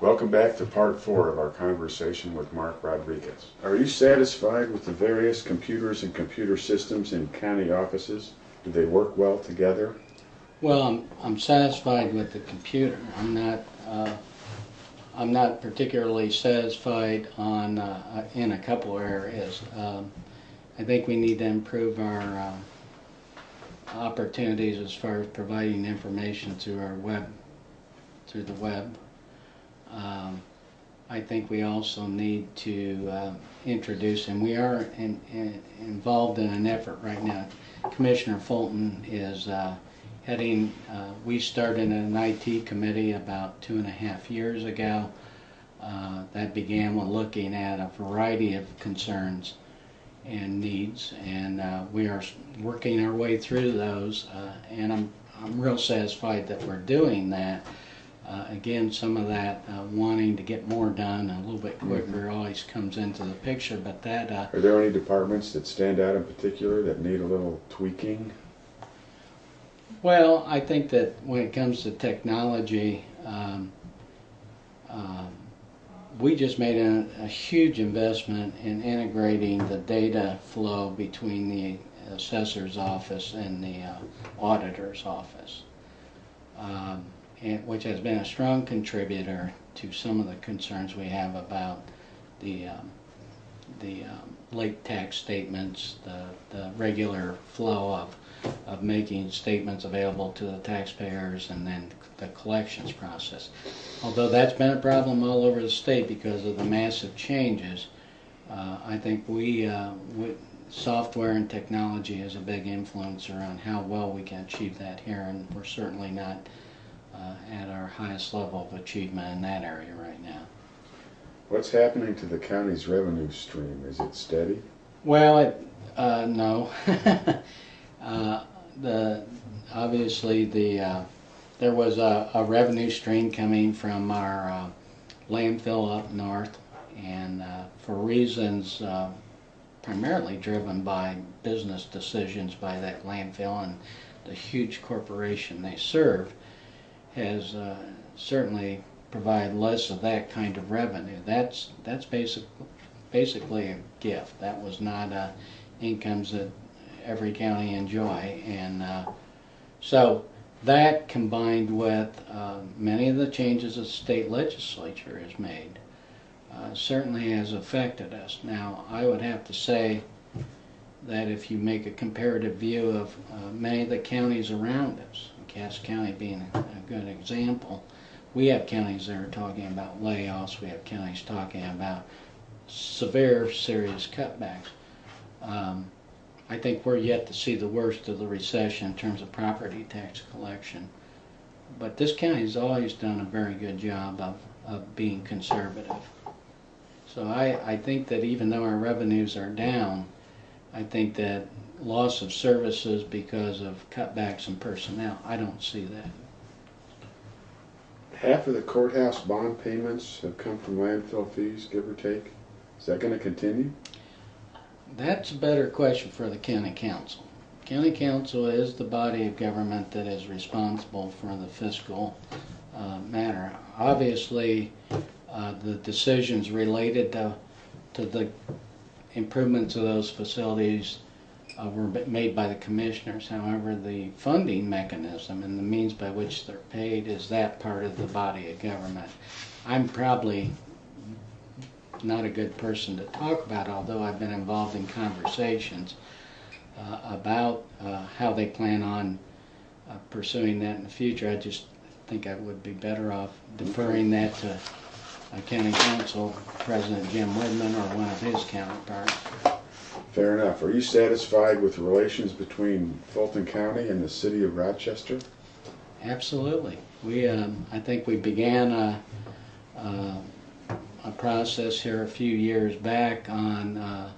Welcome back to part 4 of our conversation with Mark Rodriguez. Are you satisfied with the various computers and computer systems in county offices? Do they work well together? Well, I'm satisfied with the computer. I'm not particularly satisfied on in a couple areas. I think we need to improve our opportunities as far as providing information through the web. I think we also need to introduce, and we are involved in an effort right now. Commissioner Fulton is heading, we started an IT committee about 2.5 years ago. That began with looking at a variety of concerns and needs, and we are working our way through those, and I'm real satisfied that we're doing that. Again, some of that wanting to get more done a little bit quicker always comes into the picture, but that... Are there any departments that stand out in particular that need a little tweaking? Well, I think that when it comes to technology, we just made a huge investment in integrating the data flow between the assessor's office and the auditor's office. Which has been a strong contributor to some of the concerns we have about the late tax statements, the regular flow of making statements available to the taxpayers, and then the collections process. Although that's been a problem all over the state because of the massive changes, I think software and technology has a big influence around how well we can achieve that here, and we're certainly not at our highest level of achievement in that area right now. What's happening to the county's revenue stream? Is it steady? Well, no. Obviously there was a revenue stream coming from our landfill up north, and for reasons primarily driven by business decisions by that landfill and the huge corporation they serve, has certainly provided less of that kind of revenue. That's basically a gift. That was not incomes that every county enjoy, and so that combined with many of the changes the state legislature has made certainly has affected us. Now, I would have to say that if you make a comparative view of many of the counties around us, Cass County being a good example, we have counties that are talking about layoffs, we have counties talking about severe, serious cutbacks. I think we're yet to see the worst of the recession in terms of property tax collection, but this county has always done a very good job of being conservative. So I think that even though our revenues are down, I think that loss of services because of cutbacks in personnel, I don't see that. Half of the courthouse bond payments have come from landfill fees, give or take. Is that going to continue? That's a better question for the county council. County council is the body of government that is responsible for the fiscal matter. Obviously, the decisions related to the improvements of those facilities were made by the commissioners. However, the funding mechanism and the means by which they're paid is that part of the body of government. I'm probably not a good person to talk about, although I've been involved in conversations about how they plan on pursuing that in the future. I just think I would be better off deferring that to County Council President Jim Woodman or one of his counterparts. Fair enough. Are you satisfied with the relations between Fulton County and the city of Rochester? Absolutely. I think we began a process here a few years back on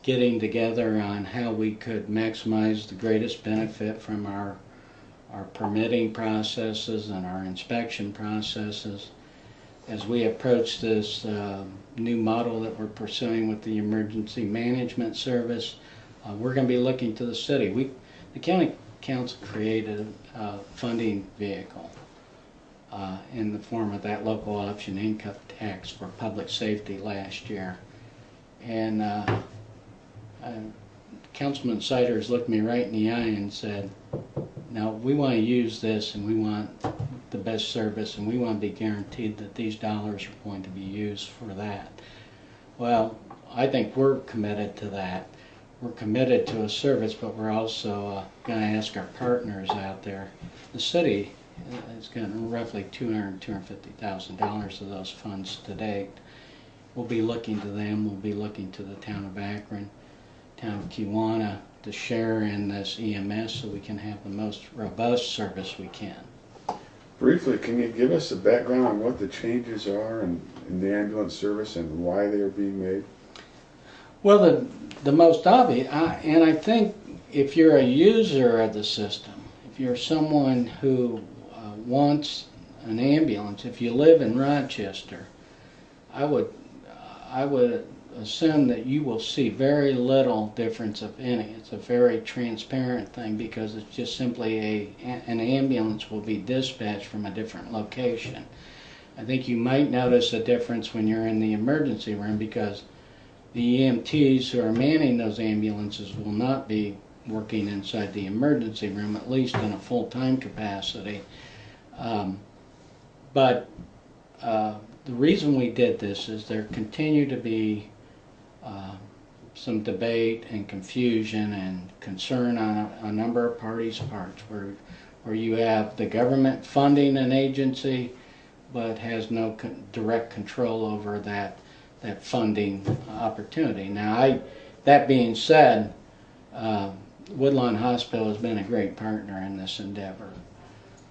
getting together on how we could maximize the greatest benefit from our permitting processes and our inspection processes. As we approach this new model that we're pursuing with the emergency management service, we're going to be looking to the city. The county council created a funding vehicle in the form of that local option income tax for public safety last year. And Councilman Siders looked me right in the eye and said, "Now we want to use this, and we want the best service, and we want to be guaranteed that these dollars are going to be used for that." Well, I think we're committed to that. We're committed to a service, but we're also going to ask our partners out there. The city has gotten roughly $250,000 of those funds to date. We'll be looking to them. We'll be looking to the town of Akron, town of Kiwanis to share in this EMS so we can have the most robust service we can. Briefly, can you give us a background on what the changes are in the ambulance service and why they are being made? Well, the most obvious, and I think if you're a user of the system, if you're someone who wants an ambulance, if you live in Rochester, I would assume that you will see very little difference of any. It's a very transparent thing because it's just simply an ambulance will be dispatched from a different location. I think you might notice a difference when you're in the emergency room because the EMTs who are manning those ambulances will not be working inside the emergency room, at least in a full-time capacity. But the reason we did this is there continue to be some debate and confusion and concern on a number of parties' parts where you have the government funding an agency but has no direct control over that funding opportunity. Now, that being said, Woodlawn Hospital has been a great partner in this endeavor.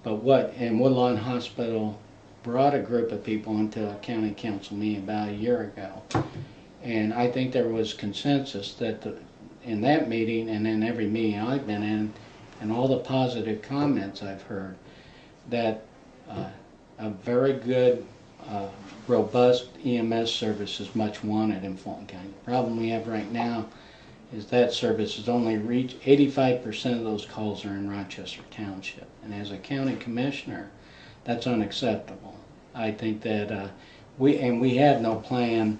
But Woodlawn Hospital brought a group of people into a county council meeting about a year ago. And I think there was consensus that in that meeting and in every meeting I've been in and all the positive comments I've heard that a very good robust EMS service is much wanted in Fulton County. The problem we have right now is that service has only reached 85% of those calls are in Rochester Township. And as a county commissioner, that's unacceptable. I think that we have no plan,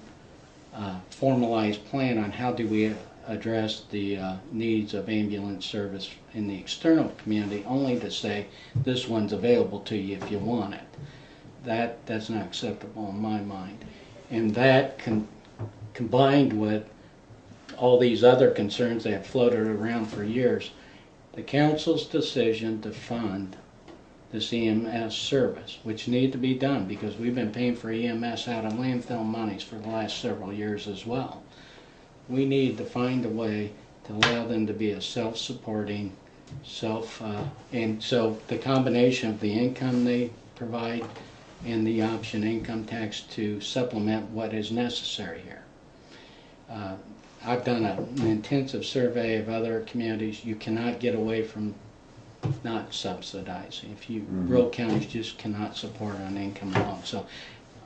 formalized plan on how do we address the needs of ambulance service in the external community, only to say this one's available to you if you want it. That's not acceptable in my mind. And that combined with all these other concerns that have floated around for years, the council's decision to fund this EMS service, which needed to be done because we've been paying for EMS out of landfill monies for the last several years as well. We need to find a way to allow them to be a self-supporting, and so the combination of the income they provide and the option income tax to supplement what is necessary here. I've done an intensive survey of other communities. You cannot get away from not subsidizing. Rural counties just cannot support on income alone. So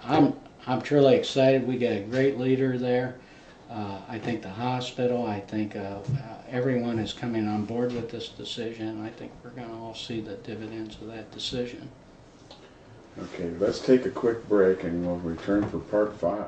I'm truly excited. We got a great leader there. I think the hospital, I think everyone is coming on board with this decision. I think we're going to all see the dividends of that decision. Okay, let's take a quick break and we'll return for part 5.